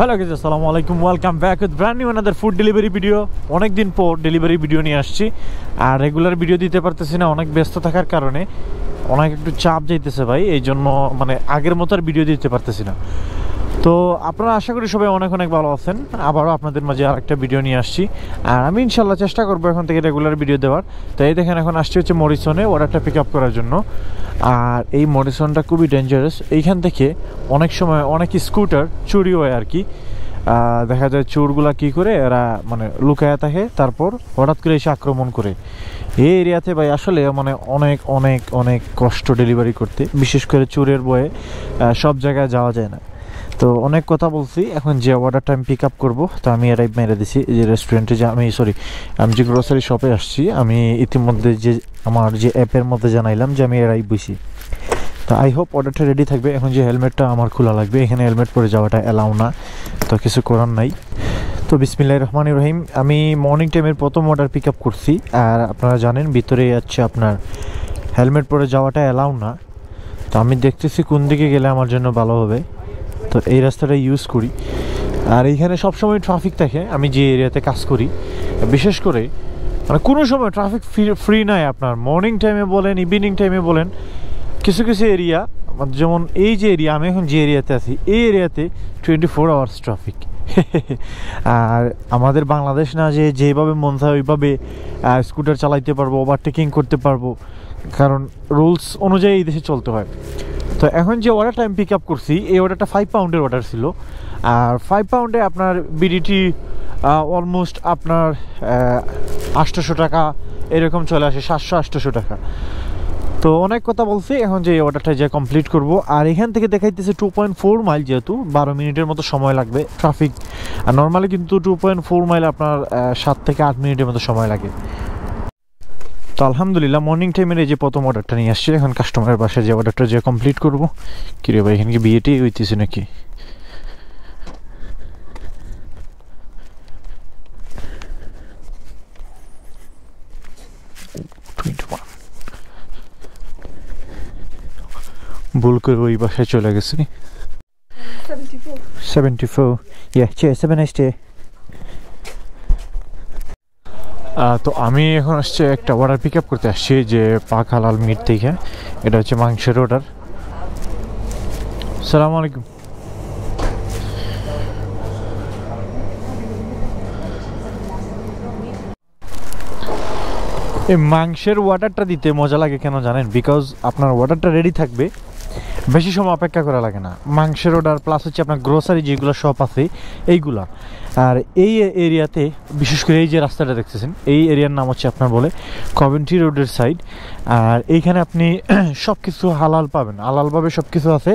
Hello guys, আসসালামু আলাইকুম। Welcome back with brand new another food delivery video. অনেক দিন পর ডেলিভারি ভিডিও নিয়ে আসছি, আর রেগুলার ভিডিও দিতে পারতেছি না অনেক ব্যস্ত থাকার কারণে। অনেক একটু চাপ যাইতেছে ভাই, এই জন্য মানে আগের মতো আর ভিডিও দিতে পারতেছি না। তো আপনারা আশা করি সবাই অনেক অনেক ভালো আছেন। আবারও আপনাদের মাঝে আরেকটা ভিডিও নিয়ে আসছি, আর আমি ইনশাল্লাহ চেষ্টা করবো এখন থেকে রেগুলার ভিডিও দেওয়ার। তো এই দেখেন, এখন আসছি হচ্ছে মরিসনে অর্ডারটা পিক আপ করার জন্য। আর এই মরিসনটা খুবই ডেঞ্জারাস। এইখান থেকে অনেক সময় অনেক স্কুটার চুরি হয় আর কি। দেখা যায় চোরগুলা কি করে, এরা মানে লুকায়া থাকে, তারপর হঠাৎ করে এসে আক্রমণ করে। এই এরিয়াতে ভাই আসলে মানে অনেক অনেক অনেক কষ্ট ডেলিভারি করতে, বিশেষ করে চোরের ভয়ে সব জায়গায় যাওয়া যায় না। তো অনেক কথা বলছি, এখন যে অর্ডারটা আমি পিক আপ করবো, তো আমি এরাই মেরে দিছি যে রেস্টুরেন্টে, যে আমি যে গ্রোসারি শপে আসছি। আমি ইতিমধ্যে যে আমার যে অ্যাপের মধ্যে জানাইলাম যে আমি এরাই বুঝি। তো আই হোপ অর্ডারটা রেডি থাকবে। এখন যে হেলমেটটা আমার খোলা লাগবে, এখানে হেলমেট পরে যাওয়াটা অ্যালাউ না, তো কিছু করার নাই। তো বিসমিল্লাহির রহমানির রহিম। আমি মর্নিং টাইমের প্রথম অর্ডার পিক আপ করছি, আর আপনারা জানেন ভিতরে যাচ্ছে আপনার হেলমেট পরে যাওয়াটা অ্যালাউ না। তো আমি দেখতেছি কোন দিকে গেলে আমার জন্য ভালো হবে, তো এই রাস্তাটা ইউজ করি। আর এইখানে সবসময় ট্রাফিক থাকে, আমি যে এরিয়াতে কাজ করি বিশেষ করে, মানে কোনো সময় ট্রাফিক ফ্রি নাই। আপনার মর্নিং টাইমে বলেন, ইভিনিং টাইমে বলেন, কিছু কিছু এরিয়া, যেমন এই যে এরিয়া আমি এখন যে এরিয়াতে আছি, এই এরিয়াতে 24 আওয়ার্স ট্রাফিক। আর আমাদের বাংলাদেশ না, যে যেভাবে মন চায় ওইভাবে স্কুটার চালাইতে পারবো, ওভারটেকিং করতে পারবো, কারণ রুলস অনুযায়ী এই দেশে চলতে হয়। তো এখন যে অর্ডারটা আমি পিক আপ করছি, এই অর্ডারটা 5 পাউন্ডের অর্ডার ছিল। আর 5 পাউন্ডে আপনার বিডিটি অলমোস্ট আপনার 800 টাকা এরকম চলে আসে, 700-800 টাকা। তো অনেক কথা বলছি, এখন যে অর্ডারটা যে কমপ্লিট করব। আর এখান থেকে দেখাইতেছে 2.4 মাইল, যেহেতু 12 মিনিটের মতো সময় লাগবে ট্রাফিক। আর নর্মালি কিন্তু 2.4 মাইল আপনার 7 থেকে 8 মিনিটের মতো সময় লাগে। তো আলহামদুলিল্লাহ মর্নিং টাইমের এই যে প্রথম অর্ডারটা নিয়ে আসছি, এখন কাস্টমারের বাসায় যে অর্ডারটা যে কমপ্লিট করবো। কিরে ভাই, এখানে কি বিয়েটাই হইতেছে নাকি? ভুল করে ওই বাসায় চলে গেছি। 74 yeah, cheers, have a nice day. তো আমি এখন আসছে একটা অর্ডার পিক আপ করতে আসছি, যে পাক হালাল মিট থেকে। এটা হচ্ছে মাংসের অর্ডার। সালাম আলাইকুম। এই মাংসের অর্ডারটা দিতে মজা লাগে কেন জানেন? বিকজ আপনার অর্ডারটা রেডি থাকবে, বেশি সময় অপেক্ষা করা লাগে না। মাংসের অর্ডার প্লাস হচ্ছে আপনার গ্রোসারি যেগুলো শপ আছে এইগুলা। আর এই এরিয়াতে বিশেষ করে এই যে রাস্তাটা দেখতেছেন, এই এরিয়ার নাম হচ্ছে আপনার বলে কভেন্ট্রি রোডের সাইড। আর এইখানে আপনি সব কিছু হালাল পাবেন, হালালভাবে সব কিছু আছে।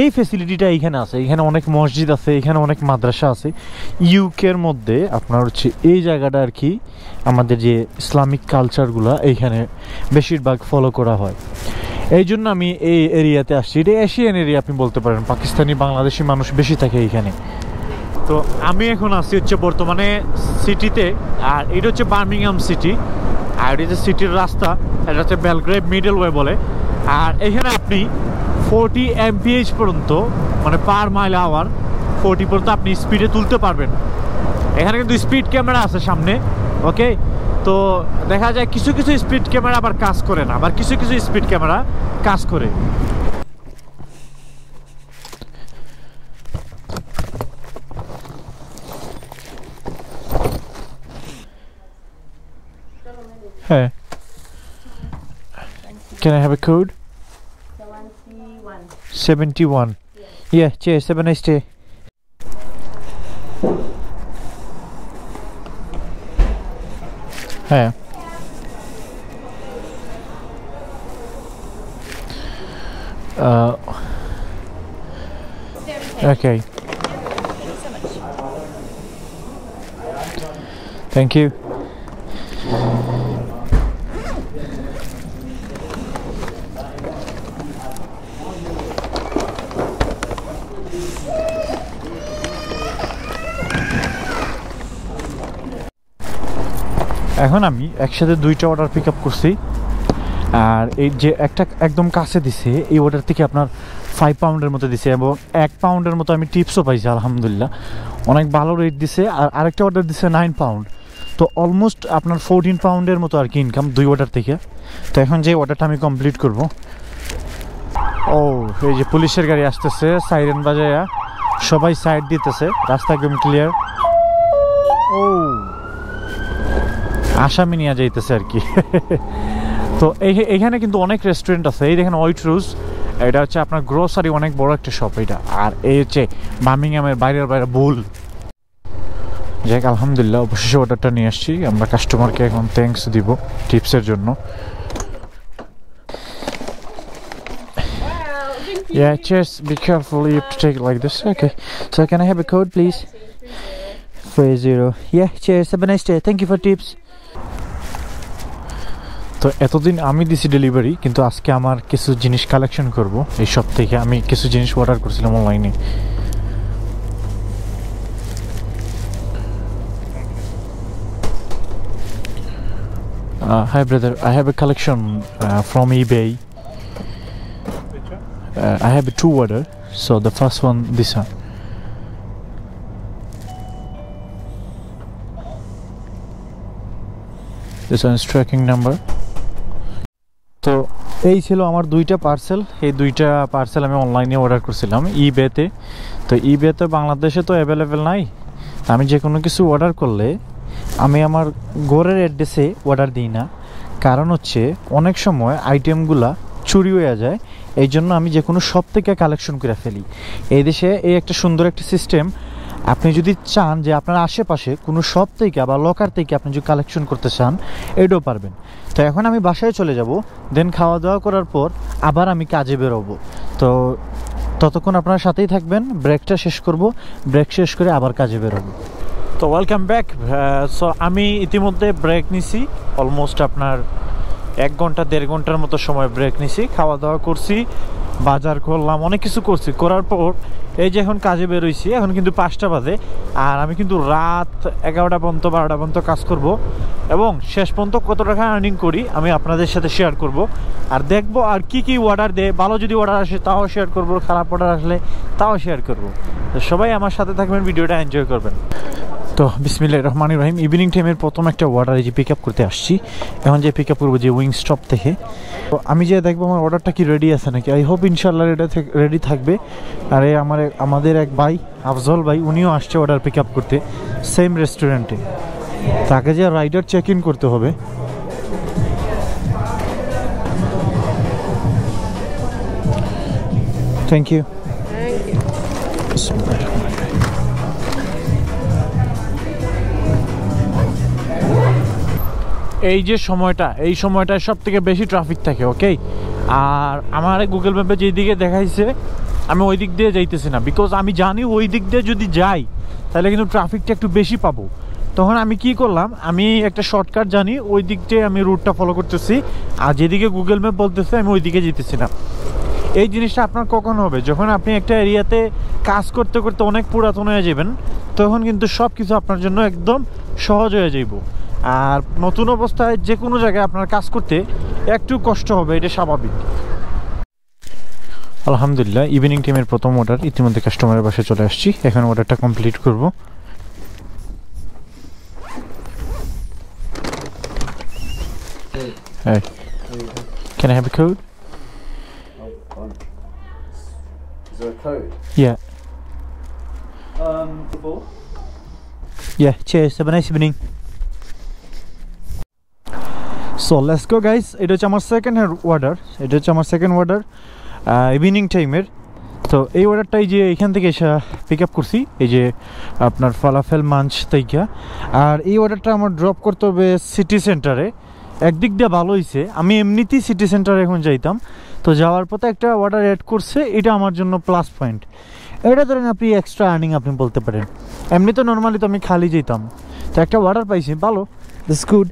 এই ফেসিলিটিটা এইখানে আছে। এইখানে অনেক মসজিদ আছে, এখানে অনেক মাদ্রাসা আছে। ইউকের মধ্যে আপনার হচ্ছে এই জায়গাটা আর কি, আমাদের যে ইসলামিক কালচারগুলো এইখানে বেশিরভাগ ফলো করা হয়। এই জন্য আমি এই এরিয়াতে আসছি। এটা এশিয়ান এরিয়া আপনি বলতে পারেন, পাকিস্তানি বাংলাদেশি মানুষ বেশি থাকে এইখানে। তো আমি এখন আসছি হচ্ছে বর্তমানে সিটিতে, আর এটা হচ্ছে বার্মিংহাম সিটি। আর এটা হচ্ছে সিটির রাস্তা, এটা হচ্ছে বেলগ্রেভ মিডল ওয়ে বলে। আর এখানে আপনি 40 mph পর্যন্ত, মানে পার মাইল আওয়ার 40 পর্যন্ত আপনি স্পিডে তুলতে পারবেন। এখানে কিন্তু স্পিড ক্যামেরা আছে সামনে, ওকে। তো দেখা যায় কিছু কিছু স্পিড ক্যামেরা আবার কাজ করে না, আবার কিছু কিছু স্পিড ক্যামেরা কাজ করে। হ্যাঁ, can I have a code? 71. Yeah, cheers, have a nice day. হ্যাঁ, okay. Thank you. এখন আমি একসাথে 2টা অর্ডার পিক আপ করছি। আর এই যে একটা একদম কাছে দিছে, এই অর্ডার থেকে আপনার 5 পাউন্ডের মতো দিছে এবং 1 পাউন্ডের মতো আমি টিপসও পাইছি আলহামদুলিল্লাহ। অনেক ভালো রেট দিছে। আর আরেকটা অর্ডার দিছে 9 পাউন্ড, তো অলমোস্ট আপনার 14 পাউন্ডের মতো আর কি ইনকাম 2 অর্ডার থেকে। তো এখন যে অর্ডারটা আমি কমপ্লিট করব। ও এই যে পুলিশের গাড়ি আসতেছে, সাইরেন বাজায়া সবাই সাইড দিতেছে, রাস্তা একদম ক্লিয়ার। ও আসামি নিয়ে যাইতেছে আর কি। তো এইখানে কিন্তু অনেক রেস্টুরেন্ট আছে। এই দেখেন হোয়াইট রোজ, এটা হচ্ছে আপনার গ্রোসারি, অনেক বড় একটা শপ এটা। আর এই হচ্ছে বার্মিংহামের বাইরের বাইরে বুল। যাই হোক আলহামদুলিল্লাহ অবশেষে অর্ডারটা নিয়ে আসছি। আমরা কাস্টমারকে এখন থ্যাঙ্কস দিব টিপসের জন্য। Yeah, cheers. Be careful. You have to take it like this. Okay. So can I have a code, please? 40. Yeah, cheers. Have a nice day. Thank you for tips. তো এতদিন আমি দিছি ডেলিভারি, কিন্তু আজকে আমার কিছু জিনিস কালেকশন করব এই শপ থেকে। আমি কিছু জিনিস অর্ডার করছিলাম অনলাইনে। Hi brother, I have a collection from eBay. I have a 2 order. So the first one, this one. This one is tracking number. তো এই ছিল আমার 2টা পার্সেল। এই 2টা পার্সেল আমি অনলাইনে অর্ডার করছিলাম ইবেতে। তো ইবেতে বাংলাদেশে তো অ্যাভেলেবেল নাই। আমি যে কোনো কিছু অর্ডার করলে আমি আমার ঘরের অ্যাড্রেসে অর্ডার দিই না, কারণ হচ্ছে অনেক সময় আইটেমগুলা চুরি হয়ে যায়। এই জন্য আমি যে কোনো শপ থেকে কালেকশন করে ফেলি। এই দেশে এই একটা সুন্দর একটা সিস্টেম। আপনি যদি চান যে আপনার আশেপাশে কোনো শপ থেকে বা লকার থেকে আপনি যদি কালেকশন করতে চান, এটাও পারবেন। তো এখন আমি বাসায় চলে যাব, দেন খাওয়া দাওয়া করার পর আবার আমি কাজে বেরোবো। তো ততক্ষণ আপনার সাথেই থাকবেন। ব্রেকটা শেষ করব, ব্রেক শেষ করে আবার কাজে বেরোবো। তো ওয়েলকাম ব্যাক। সো আমি ইতিমধ্যে ব্রেক নিছি, অলমোস্ট আপনার 1 ঘন্টা 1.5 ঘন্টার মতো সময় ব্রেক নিছি। খাওয়া দাওয়া করছি, বাজার করলাম, অনেক কিছু করছি। করার পর এই যে এখন কাজে বেরোইছি, এখন কিন্তু 5টা বাজে। আর আমি কিন্তু রাত 11টা পর্যন্ত 12টা পর্যন্ত কাজ করব এবং শেষ পর্যন্ত কত টাকা আর্নিং করি আমি আপনাদের সাথে শেয়ার করব। আর দেখবো আর কি কি অর্ডার দেয়। ভালো যদি অর্ডার আসে তাও শেয়ার করব, খারাপ অর্ডার আসলে তাও শেয়ার করব। তো সবাই আমার সাথে থাকবেন, ভিডিওটা এনজয় করবেন। তো বিসমিল্লাহির রহমানির রহিম। ইভিনিং টাইমের প্রথম একটা অর্ডার এই যে পিক আপ করতে আসছি। এখন যে পিক আপ করবো যে উইং স্টপ থেকে। তো আমি যে দেখবো আমার অর্ডারটা কি রেডি আছে নাকি। আই হোপ ইনশাল্লাহ এটা রেডি থাকবে। আর আমাদের এক ভাই আফজল ভাই, উনিও আসছে অর্ডার পিক আপ করতে সেম রেস্টুরেন্টে। তাকে যে রাইডার চেক ইন করতে হবে। Thank you. এই যে সময়টা, এই সময়টায় সব থেকে বেশি ট্রাফিক থাকে। ওকে, আর আমার গুগল ম্যাপে যেই দিকে দেখাইছে আমি ওই দিক দিয়ে যাইতেছি না, বিকজ আমি জানি ওই দিক দিয়ে যদি যাই তাহলে কিন্তু ট্রাফিকটা একটু বেশি পাবো। তখন আমি কি করলাম, আমি একটা শর্টকাট জানি, ওই দিক দিয়ে আমি রুটটা ফলো করতেছি। আর যেদিকে গুগল ম্যাপ বলতেছে আমি ওই দিকে যেতেছি না। এই জিনিসটা আপনার কখন হবে, যখন আপনি একটা এরিয়াতে কাজ করতে করতে অনেক পুরাতন হয়ে যাবেন, তখন কিন্তু সব কিছু আপনার জন্য একদম সহজ হয়ে যাইব। আর নতুন অবস্থায় যে কোনো জায়গায় আপনার কাজ করতে একটু কষ্ট হবে, এটা স্বাভাবিক। আলহামদুলিল্লাহ ইভিনিং টাইমের প্রথম অর্ডার ইতিমধ্যে কাস্টমারের বাসায় চলে আসছি। এখন অর্ডারটা কমপ্লিট করব। Hey, can I have a code? Is there a code? Yeah. Before? Yeah, cheers. Have a nice evening. So let's go guys. এটা হচ্ছে আমার সেকেন্ড অর্ডার ইভিনিং টাইমের। তো এই অর্ডারটাই যে এখান থেকে এসে পিক আপ করছি, এই যে আপনার ফালাফেল মাঞ্চ থেকে। আর এই অর্ডারটা আমার ড্রপ করতে হবে সিটি সেন্টারে। একদিক দিয়ে ভালো হয়েছে, আমি এমনিতেই সিটি সেন্টারে এখন যাইতাম, তো যাওয়ার পথে একটা অর্ডার অ্যাড করছে, এটা আমার জন্য প্লাস পয়েন্ট। এটা ধরেন আপনি এক্সট্রা আর্নিং আপনি বলতে পারেন। এমনি তো নর্মালি তো আমি খালি যেতাম, তো একটা অর্ডার পাইছি, ভালো, দিস গুড।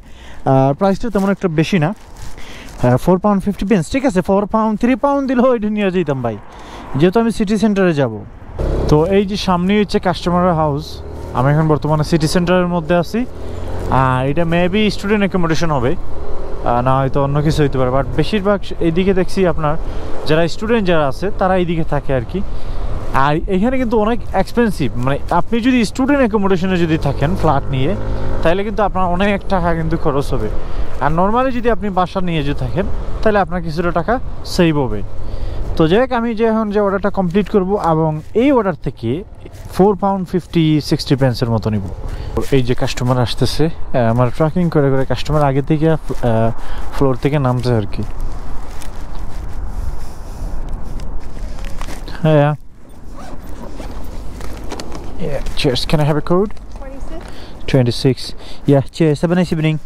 প্রাইসটা তেমন একটা বেশি না, 4 পাউন্ড 50 পেন্স। ঠিক আছে, 4 পাউন্ড 3 পাউন্ড দিলেও এটা নিয়ে যেতাম ভাই, যেহেতু আমি সিটি সেন্টারে যাব। তো এই যে সামনেই হচ্ছে কাস্টমার হাউস। আমি এখন বর্তমানে সিটি সেন্টারের মধ্যে আছি। আর এটা মেবি স্টুডেন্ট অ্যাকোমোডেশন হবে, না হয়তো অন্য কিছু হইতে পারে, বাট বেশিরভাগ এইদিকে দেখছি আপনার যারা স্টুডেন্ট যারা আছে তারা এইদিকে থাকে আর কি। আর এখানে কিন্তু অনেক এক্সপেন্সিভ, মানে আপনি যদি স্টুডেন্ট অ্যাকোমোডেশনে যদি থাকেন ফ্ল্যাট নিয়ে, তাহলে কিন্তু আপনার অনেক টাকা কিন্তু খরচ হবে। আর নর্মালি যদি আপনি বাসা নিয়ে যদি থাকেন তাহলে আপনার কিছুটা টাকা সেভ হবে। তো যাই হোক, আমি যে এখন যে অর্ডারটা কমপ্লিট করব এবং এই অর্ডার থেকে £4.50-60 মতো নিব। এই যে কাস্টমার আসতেছে, আমার ট্র্যাকিং করে করে কাস্টমার আগে থেকে ফ্লোর থেকে নামছে আর কি। হ্যাঁ, yeah, cheers. Can I have a code? 26. Yeah, cheers. Have a nice evening.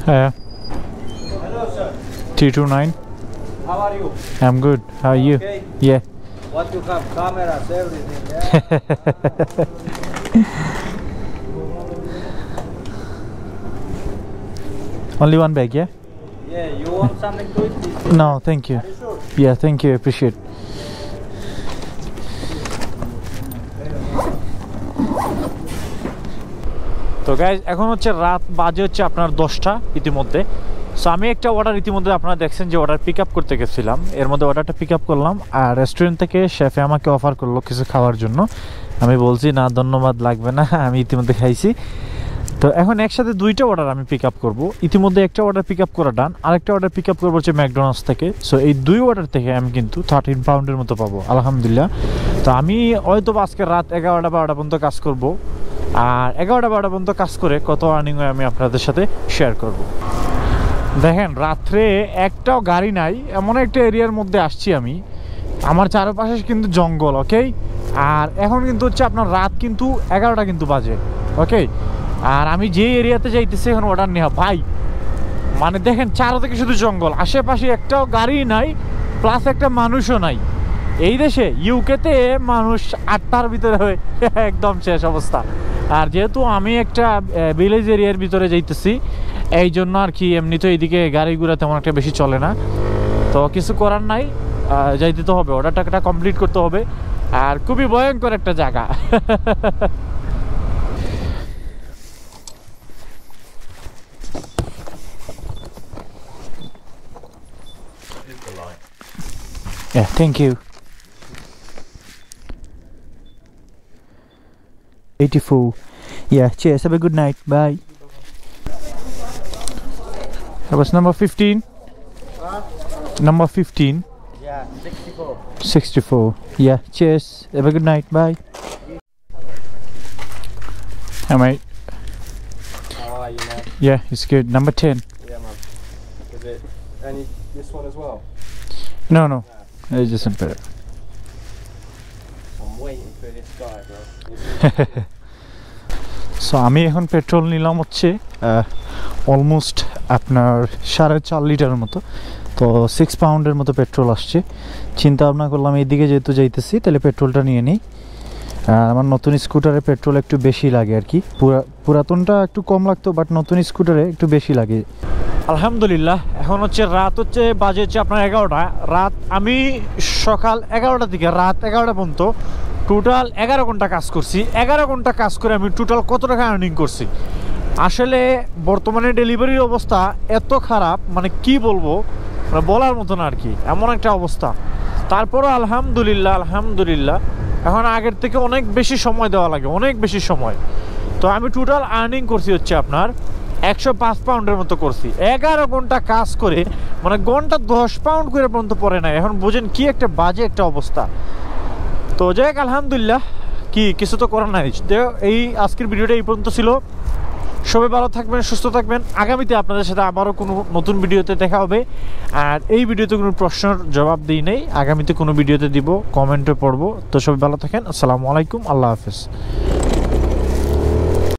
Hello, sir. 329. How are you? I'm good. How are you? Okay. Yeah. What you have? Cameras, everything. Yeah. Only one bag, yeah? Yeah. You want something to eat? No, thank you. Are you sure? Yeah, thank you. I appreciate. তো guys, এখন হচ্ছে রাত বাজে হচ্ছে আপনার 10টা ইতিমধ্যে। So আমি একটা অর্ডার ইতিমধ্যে আপনারা দেখছেন যে অর্ডার পিক আপ করতে গেছিলাম, এর মধ্যে অর্ডারটা পিক আপ করলাম। আর রেস্টুরেন্ট থেকে শেফে আমাকে অফার করলো কিছু খাওয়ার জন্য। আমি বলছি না ধন্যবাদ, লাগবে না, আমি ইতিমধ্যে খাইছি। তো এখন একসাথে দুইটা অর্ডার আমি পিক আপ করবো। ইতিমধ্যে একটা অর্ডার পিক আপ করা ডান, আরেকটা অর্ডার পিক আপ করবো হচ্ছে ম্যাকডোনাল্ডস থেকে। সো এই দুই অর্ডার থেকে আমি কিন্তু 13 পাউন্ডের মতো পাবো আলহামদুলিল্লাহ। তো আমি হয়তো আজকে রাত 11-12 পর্যন্ত কাজ করবো, আর 11-12 পর্যন্ত কাজ করে কত আর্নিং হয় আমি আপনাদের সাথে শেয়ার করব। দেখেন, রাত্রে একটাও গাড়ি নাই, এমন একটা এরিয়ার মধ্যে আসছি আমি। আমার চারপাশে কিন্তু জঙ্গল, ওকে। আর এখন কিন্তু হচ্ছে আপনার রাত কিন্তু 11টা কিন্তু বাজে, ওকে। আর আমি যে এরিয়াতে যাইতেছি এখন অর্ডার নেওয়া, ভাই মানে দেখেন চারদিকে শুধু জঙ্গল, আশেপাশে একটাও গাড়ি নাই, প্লাস একটা মানুষও নাই। এই দেশে ইউকেতে মানুষ 8টার ভিতরে হয়ে একদম শেষ অবস্থা। আর যেহেতু আমি একটা ভিলেজ এরিয়ার ভিতরে যাইতেছি, এই জন্য আর কি এমনি তো এইদিকে গাড়ি ঘোড়া তেমন একটা বেশি চলে না। তো কিছু করার নাই, যাইতে তো হবে, অর্ডারটা কমপ্লিট করতে হবে। আর খুবই ভয়ঙ্কর একটা জায়গা। Yeah, thank you. 84. Yeah, cheers. Have a good night. Bye. That was number 15. Number 15. Yeah. 64. 64. Yeah, cheers. Have a good night. Bye. Hi, mate. How are you, man? Yeah, it's good. Number 10. Yeah, man. Is it any this one as well? No. It's just better. I'm waiting for this guy, bro. So আমি এখন petrol নিলাম হচ্ছে almost আপনার 4.5 লিটারের মতো। তো 6 পাউন্ডের মতো পেট্রোল আসছে। চিন্তা ভাবনা করলাম এইদিকে যেহেতু যাইতেছি তাহলে পেট্রোলটা নিয়ে নিই। আমার নতুন স্কুটারে পেট্রোল একটু বেশি লাগে আর কি, পুরাতনটা একটু কম লাগতো, বাট নতুন স্কুটারে একটু বেশি লাগে। আলহামদুলিল্লাহ, এখন হচ্ছে রাত হচ্ছে বাজে হচ্ছে আপনার 11টা। রাত আমি সকাল 11টা থেকে রাত 11টা পর্যন্ত টোটাল 11 ঘন্টা কাজ করছি। 11 ঘন্টা কাজ করে আমি টোটাল কত টাকা আর্নিং করছি। আসলে বর্তমানে ডেলিভারির অবস্থা এত খারাপ, মানে কি বলবো, মানে বলার মতো না আর কি, এমন একটা অবস্থা। তারপরও আলহামদুলিল্লাহ এখন আগের থেকে অনেক বেশি সময় দেওয়া লাগে, অনেক বেশি সময়। তো আমি টোটাল আর্নিং করছি হচ্ছে আপনার 105 পাউন্ডের মতো করছি 11 ঘন্টা কাজ করে, মানে ঘন্টা 10 পাউন্ড করে পর্যন্ত পড়ে না। এখন বুঝেন কি একটা বাজে একটা অবস্থা। তো যাই হোক, আলহামদুলিল্লাহ, কিছু তো করার নাই। এই আজকের ভিডিওটা এই পর্যন্ত ছিল। সবাই ভালো থাকবেন, সুস্থ থাকবেন। আগামীতে আপনাদের সাথে আবারও কোনো নতুন ভিডিওতে দেখা হবে। আর এই ভিডিওতে কোনো প্রশ্নের জবাব দিই নেই, আগামীতে কোনো ভিডিওতে দিব, কমেন্টে পড়বো। তো সবাই ভালো থাকেন, আসসালামু আলাইকুম, আল্লাহ হাফেজ।